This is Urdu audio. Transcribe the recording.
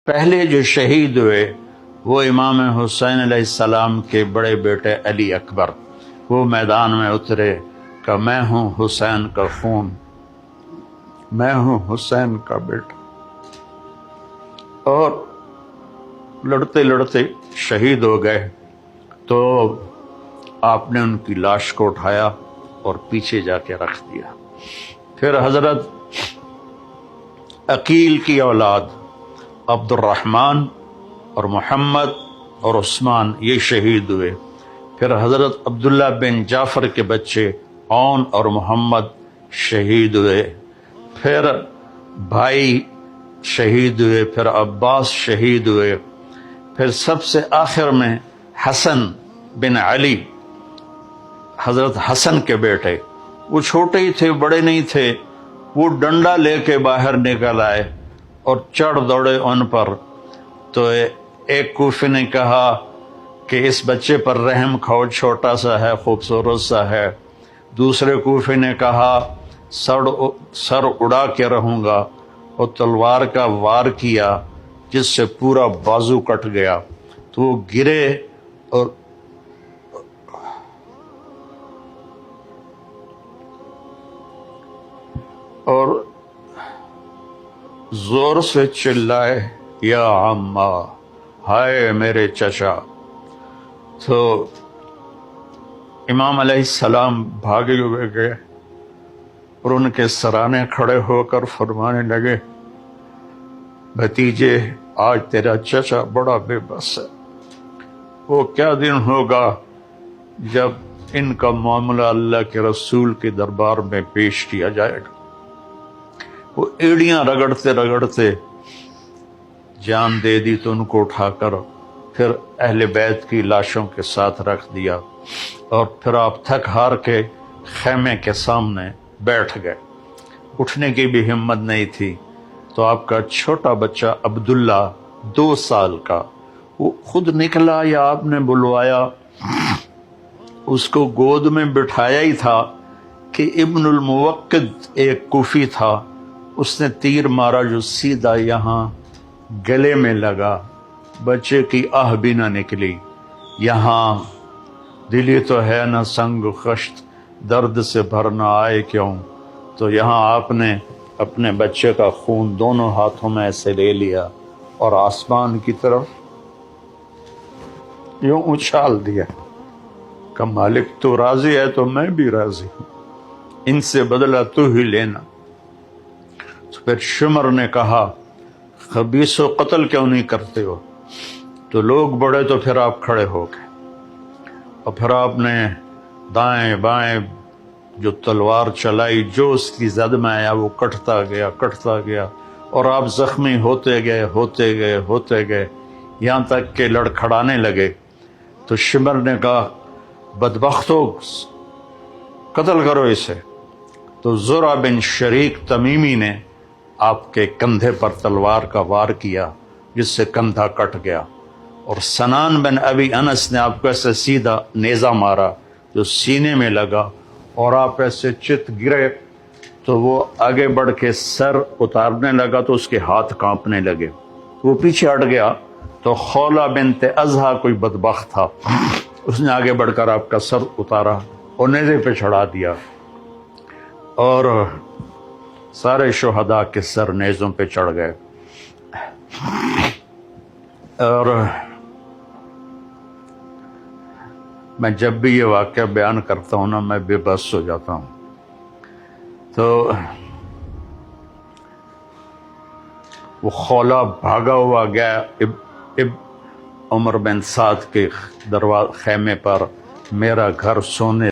پہلے جو شہید ہوئے وہ امام حسین علیہ السلام کے بڑے بیٹے علی اکبر، وہ میدان میں اترے کہ میں ہوں حسین کا خون، میں ہوں حسین کا بیٹا، اور لڑتے لڑتے شہید ہو گئے۔ تو آپ نے ان کی لاش کو اٹھایا اور پیچھے جا کے رکھ دیا۔ پھر حضرت عقیل کی اولاد عبد الرحمن اور محمد اور عثمان یہ شہید ہوئے۔ پھر حضرت عبداللہ بن جعفر کے بچے عون اور محمد شہید ہوئے۔ پھر بھائی شہید ہوئے، پھر عباس شہید ہوئے، پھر سب سے آخر میں حسن بن علی، حضرت حسن کے بیٹے، وہ چھوٹے ہی تھے، بڑے نہیں تھے، وہ ڈنڈا لے کے باہر نکل آئے اور چڑھ دوڑے ان پر۔ تو ایک کوفی نے کہا کہ اس بچے پر رحم کھاؤ، چھوٹا سا ہے، خوبصورت سا ہے۔ دوسرے کوفی نے کہا سر اڑا کے رہوں گا، اور تلوار کا وار کیا جس سے پورا بازو کٹ گیا، تو وہ گرے اور زور سے چلائے یا عمّا، ہائے میرے چچا۔ تو امام علیہ السلام بھاگے ہوئے گئے اور ان کے سرانے کھڑے ہو کر فرمانے لگے، بھتیجے آج تیرا چچا بڑا بے بس ہے۔ وہ کیا دن ہوگا جب ان کا معاملہ اللہ کے رسول کے دربار میں پیش کیا جائے گا۔ وہ ایڑیاں رگڑتے رگڑتے جان دے دی، تو ان کو اٹھا کر پھر اہل بیت کی لاشوں کے ساتھ رکھ دیا، اور پھر آپ تھک ہار کے خیمے کے سامنے بیٹھ گئے، اٹھنے کی بھی ہمت نہیں تھی۔ تو آپ کا چھوٹا بچہ عبداللہ 2 سال کا، وہ خود نکلا یا آپ نے بلوایا؟ اس کو گود میں بٹھایا ہی تھا کہ ابن الموقد ایک کوفی تھا، اس نے تیر مارا جو سیدھا یہاں گلے میں لگا، بچے کی آہ بھی نہ نکلی۔ یہاں دلی تو ہے نہ سنگ خشت، درد سے بھرنا آئے کیوں؟ تو یہاں آپ نے اپنے بچے کا خون دونوں ہاتھوں میں ایسے لے لیا اور آسمان کی طرف یوں اچھال دیا کہ مالک تو راضی ہے تو میں بھی راضی ہوں، ان سے بدلہ تو ہی لینا۔ تو پھر شمر نے کہا خبیث و قتل کیوں نہیں کرتے ہو؟ تو لوگ بڑے، تو پھر آپ کھڑے ہو گئے، اور پھر آپ نے دائیں بائیں جو تلوار چلائی، جو اس کی زد میں آیا وہ کٹتا گیا، اور آپ زخمی ہوتے گئے، یہاں تک کہ لڑکھڑانے لگے۔ تو شمر نے کہا بدبختو، قتل کرو اسے۔ تو زرع بن شریک تمیمی نے آپ کے کندھے پر تلوار کا وار کیا، جس سے کندھا کٹ گیا، اور سنان بن ابی انس نے آپ کو ایسے سیدھا نیزہ مارا جو سینے میں لگا، اور آپ ایسے چت گرے۔ تو وہ آگے بڑھ کے سر اتارنے لگا تو اس کے ہاتھ کانپنے لگے، وہ پیچھے ہٹ گیا۔ تو خولہ بنت ازہا کوئی بدبخت تھا، اس نے آگے بڑھ کر آپ کا سر اتارا اور نیزے پہ چڑھا دیا، اور سارے شہداء کے سر نیزوں پہ چڑھ گئے۔ اور میں جب بھی یہ واقعہ بیان کرتا ہوں نا، میں بے بس ہو جاتا ہوں۔ تو وہ خولہ بھاگا ہوا گیا عمر بن سعد کے خیمے پر، میرا گھر سونے